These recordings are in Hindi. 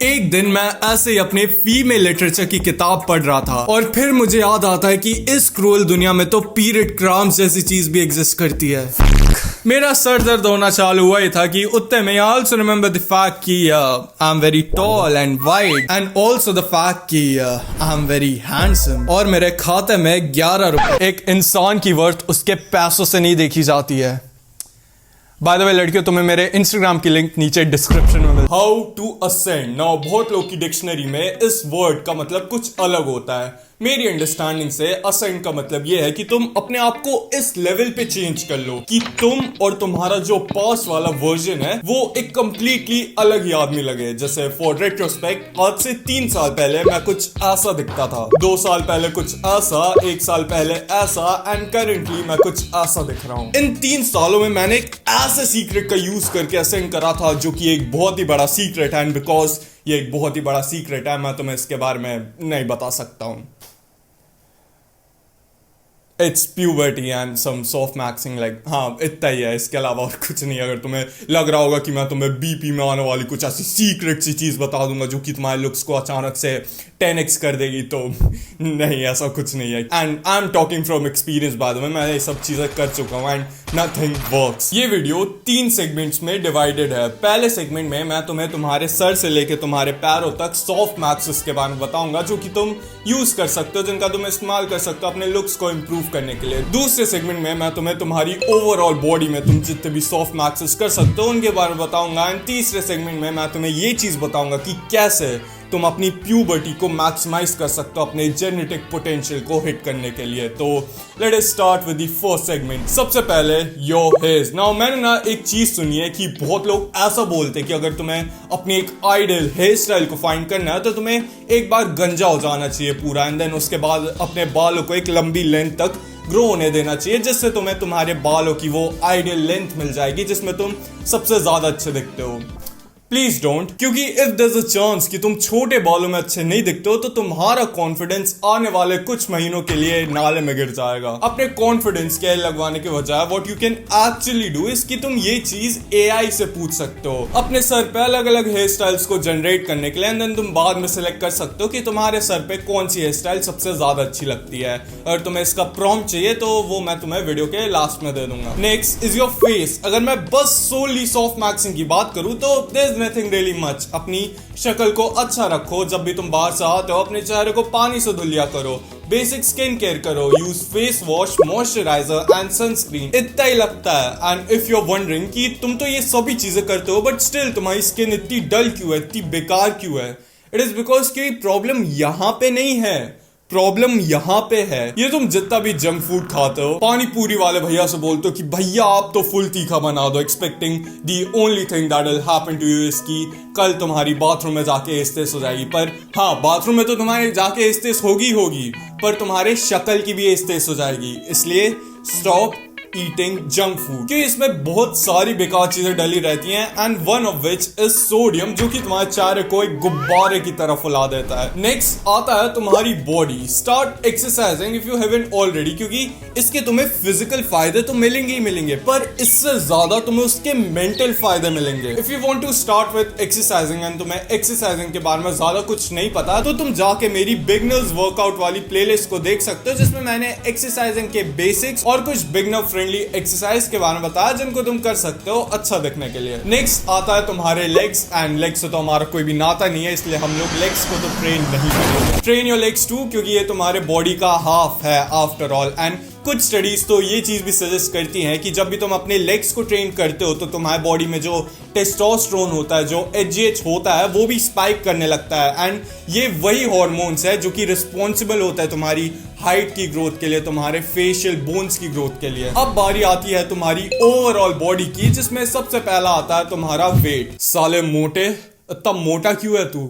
एक दिन मैं ऐसे ही अपने फीमेल लिटरेचर की किताब पढ़ रहा था और फिर मुझे याद आता है कि इस क्रूअल दुनिया में तो पीरियड क्राम्स जैसी चीज भी एग्जिस्ट करती है। मेरा सर दर्द होना चालू हुआ ही था कि उतने में I also remember the fact कि I am very tall and wide and also the fact कि आई एम वेरी हैंडसम और मेरे खाते में 11 रुपए। एक इंसान की वर्थ उसके पैसों से नहीं देखी जाती है। बाय द वे लड़कियों, तुम्हें मेरे इंस्टाग्राम की लिंक नीचे डिस्क्रिप्शन में मिल। हाउ टू असेंड नाउ, बहुत लोग की डिक्शनरी में इस वर्ड का मतलब कुछ अलग होता है। मेरी अंडरस्टैंडिंग से असेंड का मतलब यह है कि तुम अपने आप को इस लेवल पे चेंज कर लो कि तुम और तुम्हारा जो पास्ट वाला वर्जन है वो एक कंप्लीटली अलग ही आदमी लगे। जैसे फॉर रेट्रोस्पेक्ट, आज से 3 साल पहले मैं कुछ ऐसा दिखता था, 2 साल पहले कुछ ऐसा, 1 साल पहले ऐसा एंड करेंटली मैं कुछ ऐसा दिख रहा हूँ। इन 3 सालों में मैंने एक ऐसे सीक्रेट का यूज करके असेंड करा था जो कि एक बहुत ही बड़ा सीक्रेट है एंड बिकॉज ये एक बहुत ही बड़ा सीक्रेट है मैं तुम्हें इसके बारे में नहीं बता सकता हूँ। It's puberty and some soft maxing, like हाँ इतना ही है, इसके अलावा और कुछ नहीं। अगर तुम्हें लग रहा होगा कि मैं तुम्हें बीपी में आने वाली कुछ ऐसी सीक्रेट सी चीज बता दूंगा जो कि तुम्हारे लुक्स को अचानक से 10x कर देगी, तो नहीं, ऐसा कुछ नहीं है। And I am talking from experience, बाद में मैं ये सब चीजें कर चुका हूँ एंड नथिंग वर्क्स। ये वीडियो 3 सेगमेंट्स में डिवाइडेड है। पहले सेगमेंट में मैं तुम्हें तुम्हारे सर से लेके तुम्हारे पैरों तक सॉफ्ट मैक्सेस के बारे में बताऊंगा जो कि तुम यूज कर सकते हो, जिनका तुम इस्तेमाल कर सकते हो अपने लुक्स को इंप्रूव करने के लिए। दूसरे सेगमेंट में मैं तुम्हें तुम्हारी ओवरऑल बॉडी में तुम जितने भी सॉफ्ट मैक्सेस कर सकते हो उनके बारे में बताऊंगा। एंड तीसरे सेगमेंट में मैं तुम्हें ये चीज बताऊंगा कि कैसे तुम अपनी प्यूबर्टी को मैक्सिमाइज कर सकते हो अपने जेनेटिक पोटेंशियल को हिट करने के लिए। तो let us start with the first segment. सबसे पहले योर हेयर्स। नाउ मैंने ना एक चीज सुनी है कि बहुत लोग ऐसा बोलते हैं कि अगर तुम्हें अपनी एक आइडियल हेयर स्टाइल को फाइंड करना है तो तुम्हें एक बार गंजा हो जाना चाहिए पूरा एंड देन उसके बाद अपने बालों को एक लंबी लेंथ तक ग्रो होने देना चाहिए, जिससे तुम्हें तुम्हारे बालों की वो आइडियल लेंथ मिल जाएगी जिसमें तुम सबसे ज्यादा अच्छे दिखते हो। प्लीज डोंट, क्योंकि if there is a chance कि तुम छोटे बालों में अच्छे नहीं दिखते हो तो तुम्हारा कॉन्फिडेंस आने वाले कुछ महीनों के लिए नाले में गिर जाएगा। अपने कॉन्फिडेंस के लगवाने के बजाय what you can actually do is कि तुम ये चीज एआई से पूछ सकते हो अपने सर पे अलग अलग हेयर स्टाइल्स को जनरेट करने के लिए एंड देन तुम बाद में सिलेक्ट कर सकते हो कि तुम्हारे सर पे कौन सी हेयर स्टाइल सबसे ज्यादा अच्छी लगती है। अगर तुम्हें इसका प्रॉम्प्ट चाहिए तो वो मैं तुम्हें वीडियो के लास्ट में दे दूंगा। Next is your face. अगर मैं बस सोली सॉफ्ट मैक्सिंग की बात करूं तो नथिंग रियली मच। अपनी शक्ल को अच्छा रखो, जब भी तुम बाहर से आते हो अपने चेहरे को पानी से धुलिया करो, बेसिक स्किन केयर करो, use face wash, moisturiser and sunscreen. इतना ही लगता है। And if you are wondering कि तुम तो ये सभी चीजें करते हो बट स्टिल तुम्हारी स्किन इतनी डल क्यों है, इतनी बेकार क्यों है, इट इज बिकॉज कि प्रॉब्लम यहाँ पे नहीं है, प्रॉब्लम यहाँ पे है। ये तुम जितना भी जंक फूड खाते हो, पानी पूरी वाले भैया से बोलते हो कि भैया आप तो फुल तीखा बना दो, expecting the only thing that will happen to you is कि कल तुम्हारी बाथरूम में जाके एस्तेस हो जाएगी। पर हाँ, बाथरूम में तो तुम्हारे जाके एस्तेस होगी पर तुम्हारे शक्ल की भी एस्तेस हो जाएगी। इसलिए स्टॉप ईटिंग जंक फूड, क्योंकि इसमें बहुत सारी बेकार चीजें डली रहती हैं and one of which is sodium, जो कि तुम्हारे चेहरे को एक गुब्बारे की तरह फुला देता है। नेक्स्ट आता है तुम्हारी body. Start exercising if you haven't already, क्योंकि इसके तुम्हें फिजिकल फायदे तो मिलेंगे ही मिलेंगे पर इससे ज्यादा तुम्हें उसके मेंटल फायदे मिलेंगे। If you want to start with exercising and तुम्हें एक्सरसाइजिंग के बारे में ज्यादा कुछ नहीं पता तो तुम जाके मेरी बिगनर्स वर्कआउट वाली प्लेलिस्ट को देख सकते हो, जिसमें मैंने एक्सरसाइजिंग के बेसिक्स और कुछ बिगनर फ्रेंडली एक्सरसाइज के बारे में बताया जिनको तुम कर सकते हो अच्छा दिखने के लिए। नेक्स्ट आता है तुम्हारे लेग्स एंड लेग्स से तो हमारा कोई भी नाता नहीं है, इसलिए हम लोग लेग्स को तो ट्रेन नहीं करेंगे। ट्रेन योर लेग्स टू, क्योंकि ये तुम्हारे बॉडी का हाफ है आफ्टर ऑल। एंड कुछ स्टडीज तो ये चीज भी सजेस्ट करती हैं कि जब भी तुम अपने लेग्स को ट्रेन करते हो तो तुम्हारी बॉडी में जो टेस्टोस्टेरोन होता है, जो एचजीएच होता है, वो भी स्पाइक करने लगता है एंड ये वही हॉर्मोन्स है जो कि रिस्पॉन्सिबल होता है तुम्हारी हाइट की ग्रोथ के लिए, तुम्हारे फेशियल बोन्स की ग्रोथ के लिए। अब बारी आती है तुम्हारी ओवरऑल बॉडी की, जिसमें सबसे पहला आता है तुम्हारा वेट। साले मोटे, इतना मोटा क्यों है तू?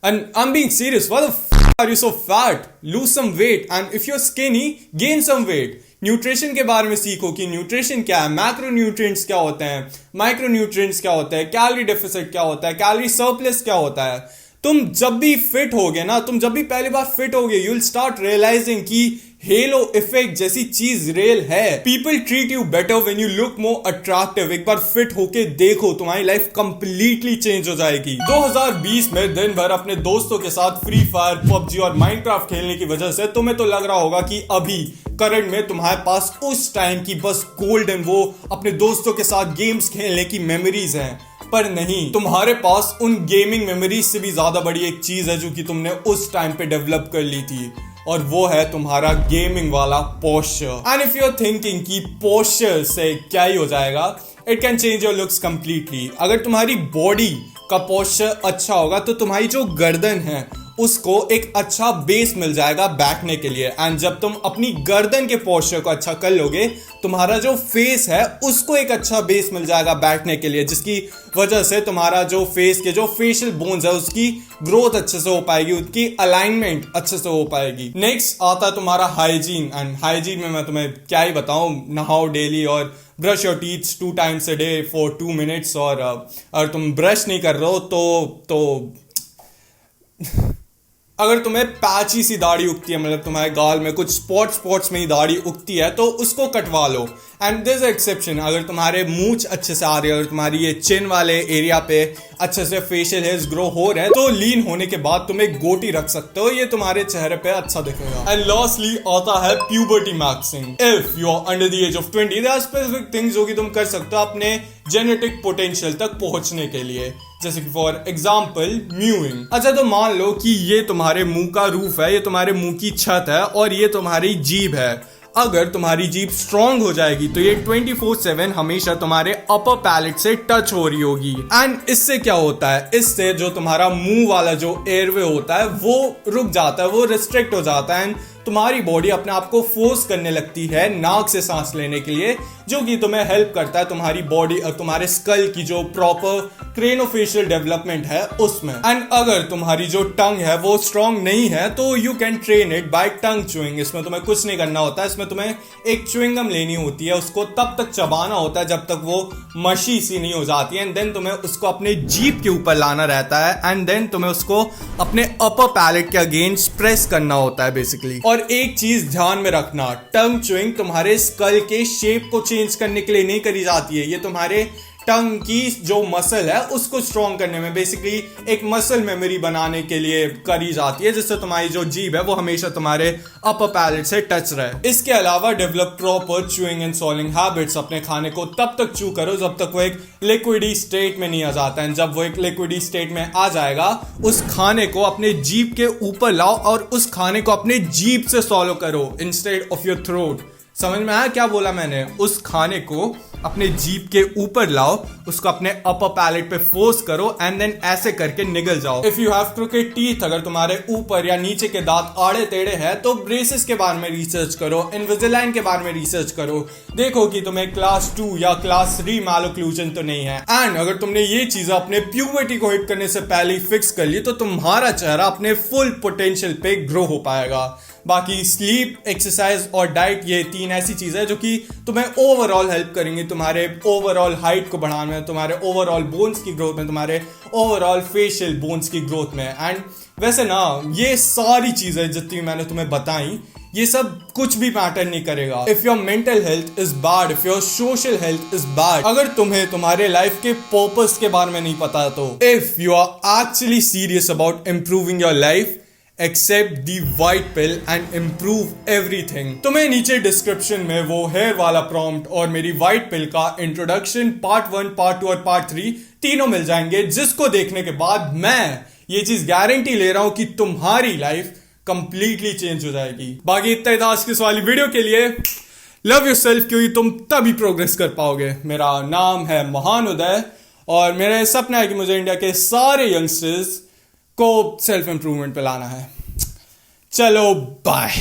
And I am being serious, why the Are you so fat? Lose some weight, and if you're skinny, gain some weight. Nutrition के बारे में सीखो कि न्यूट्रिशन क्या है, मैक्रो न्यूट्रिएंट्स क्या होते हैं, माइक्रो न्यूट्रिएंट्स क्या होते हैं, कैलोरी डेफिसिट क्या होता है, कैलोरी सरप्लस क्या होता है, तुम जब भी फिट होगे ना, तुम जब भी पहली बार फिट होगे, यू विल स्टार्ट रियलाइजिंग कि हेलो इफेक्ट जैसी चीज रियल है। People treat you better when you look more attractive. एक बार फिट होके देखो, तुम्हारी लाइफ कंप्लीटली चेंज हो जाएगी। 2020 में दिन भर अपने दोस्तों के साथ फ्री फायर, पबजी और माइनक्राफ्ट खेलने की वजह से तुम्हें तो लग रहा होगा कि अभी करंट में तुम्हारे पास उस टाइम की बस गोल्डन वो अपने दोस्तों के साथ गेम्स खेलने की मेमोरीज हैं, पर नहीं, तुम्हारे पास उन गेमिंग मेमोरीज से भी ज्यादा बड़ी एक चीज है जो कि तुमने उस टाइम पे डेवलप कर ली थी, और वो है तुम्हारा गेमिंग वाला posture. And if you are thinking कि पोस्चर से क्या ही हो जाएगा, it can change your looks completely. अगर तुम्हारी बॉडी का पोस्चर अच्छा होगा तो तुम्हारी जो गर्दन है उसको एक अच्छा बेस मिल जाएगा बैठने के लिए। एंड जब तुम अपनी गर्दन के पोस्चर को अच्छा कर लोगे, तुम्हारा जो फेस है उसको एक अच्छा बेस मिल जाएगा बैठने के लिए, जिसकी वजह से तुम्हारा जो फेस के जो फेशियल बोन्स है उसकी ग्रोथ अच्छे से हो पाएगी, उसकी अलाइनमेंट अच्छे से हो पाएगी। नेक्स्ट आता है तुम्हारा हाइजीन। एंड हाइजीन में मैं तुम्हें क्या ही बताऊं, नहाओ डेली और brush your teeth 2 times a day for 2 minutes। और अगर तुम ब्रश नहीं कर रहे हो तो अगर तुम्हें पैची सी दाढ़ी उगती है, मतलब तुम्हारे गाल में कुछ स्पॉट्स में ही दाढ़ी उगती है, तो उसको कटवा लो। एंड दिस एक्सेप्शन, अगर तुम्हारे मूंछ अच्छे से आ रही है, अगर तुम्हारी ये चिन वाले एरिया पे अच्छे से फेशियल हेयर्स ग्रो हो रहे हैं, तो लीन होने के बाद तुम एक गोटी रख सकते हो, ये तुम्हारे चेहरे पे अच्छा दिखेगा। एंड लास्टली आता है puberty maxing. If you are under the age of 20, there are specific things जो कि तुम कर सकते हो अपने जेनेटिक पोटेंशियल तक पहुंचने के लिए, जैसे कि फॉर एग्जाम्पल म्यूइंग। अच्छा, तो मान लो कि ये तुम्हारे मुंह का रूफ है, ये तुम्हारे मुंह की छत है और ये तुम्हारी जीभ है। अगर तुम्हारी जीभ स्ट्रांग हो जाएगी तो ये 24/7 हमेशा तुम्हारे अपर पैलेट से टच हो रही होगी। एंड इससे क्या होता है, इससे जो तुम्हारा मुंह वाला जो एयरवे होता है वो रुक जाता है, वो रिस्ट्रिक्ट हो जाता है। एंड तुम्हारी बॉडी अपने आप को फोर्स करने लगती है नाक से सांस लेने के लिए, जो कि तुम्हें हेल्प करता है तुम्हारी बॉडी और तुम्हारे स्कल की जो प्रॉपर क्रेनोफेशियल डेवलपमेंट है उसमें। एंड अगर तुम्हारी जो टंग है वो स्ट्रांग नहीं है तो you can train it by tongue chewing. इसमें तुम्हें कुछ नहीं करना होता है, इसमें तुम्हें एक च्युइंगम लेनी होती है, उसको तब तक चबाना होता है जब तक वो मशी सी नहीं हो जाती है। एंड देन तुम्हें उसको अपने जीभ के ऊपर लाना रहता है, एंड देन तुम्हें उसको अपने अपर पैलेट के अगेंस्ट प्रेस करना होता है बेसिकली। और एक चीज ध्यान में रखना, टंग च्युइंग तुम्हारे स्कल के शेप को चेंज करने के लिए नहीं करी जाती है, ये तुम्हारे टंग की जो मसल है उसको स्ट्रॉन्ग करने में, बेसिकली एक मसल मेमोरी बनाने के लिए करी जाती है, जिससे तुम्हारी जो जीभ है वो हमेशा तुम्हारे अपर पैलेट से टच रहे। इसके अलावा develop proper chewing and swallowing habits. अपने खाने को तब तक च्यू करो जब तक वो एक लिक्विडी स्टेट में नहीं आ जाता है। जब वो एक लिक्विडी स्टेट में आ जाएगा, उस खाने को अपने जीभ के ऊपर लाओ और उस खाने को अपने जीभ से सॉलो करो इंस्टेड ऑफ योर थ्रोट। समझ में आया क्या बोला मैंने? उस खाने को अपने जीभ के ऊपर लाओ, उसको अपने अपर पैलेट पे फोर्स करो एंड देन ऐसे करके निगल जाओ। इफ यू हैव क्रोकेड टीथ, अगर तुम्हारे ऊपर या नीचे के दांत आड़े टेढ़े हैं तो ब्रेसेस के बारे में रिसर्च करो, इनविजिलाइन के बारे में रिसर्च करो, देखो कि तुम्हें क्लास 2 या क्लास 3 मैलोक्लूजन तो नहीं है। एंड अगर तुमने ये चीज अपने प्यूबर्टी को हिट करने से पहले ही फिक्स कर ली तो तुम्हारा चेहरा अपने फुल पोटेंशियल पे ग्रो हो पाएगा। बाकी स्लीप, एक्सरसाइज और डाइट, ये 3 ऐसी चीजें हैं जो कि तुम्हें ओवरऑल हेल्प करेंगी तुम्हारे ओवरऑल हाइट को बढ़ाने में, तुम्हारे ओवरऑल बोन्स की ग्रोथ में, तुम्हारे ओवरऑल फेशियल बोन्स की ग्रोथ में। एंड वैसे ना, ये सारी चीजें जितनी मैंने तुम्हें बताई, ये सब कुछ भी मैटर नहीं करेगा if your mental health is bad, if your social health is bad. अगर तुम्हें तुम्हारे लाइफ के पर्पस के बारे में नहीं पता तो if you are actually serious about improving your life, accept the white pill and improve everything. तुम्हें नीचे डिस्क्रिप्शन में वो हेयर वाला प्रॉम्प्ट और मेरी व्हाइट पिल का इंट्रोडक्शन पार्ट 1, पार्ट 2 और पार्ट 3 तीनों मिल जाएंगे, जिसको देखने के बाद मैं ये चीज गारंटी ले रहा हूं कि तुम्हारी लाइफ कंप्लीटली चेंज हो जाएगी। बाकी इतना ही था आज की इस वाली वीडियो के लिए। लव योरसेल्फ, क्योंकि तुम तभी प्रोग्रेस कर पाओगे। मेरा नाम है महान उदय और मेरा सपना है कि मुझे इंडिया के सारे यंगस्टर्स को सेल्फ इंप्रूवमेंट पे लाना है। चलो बाय।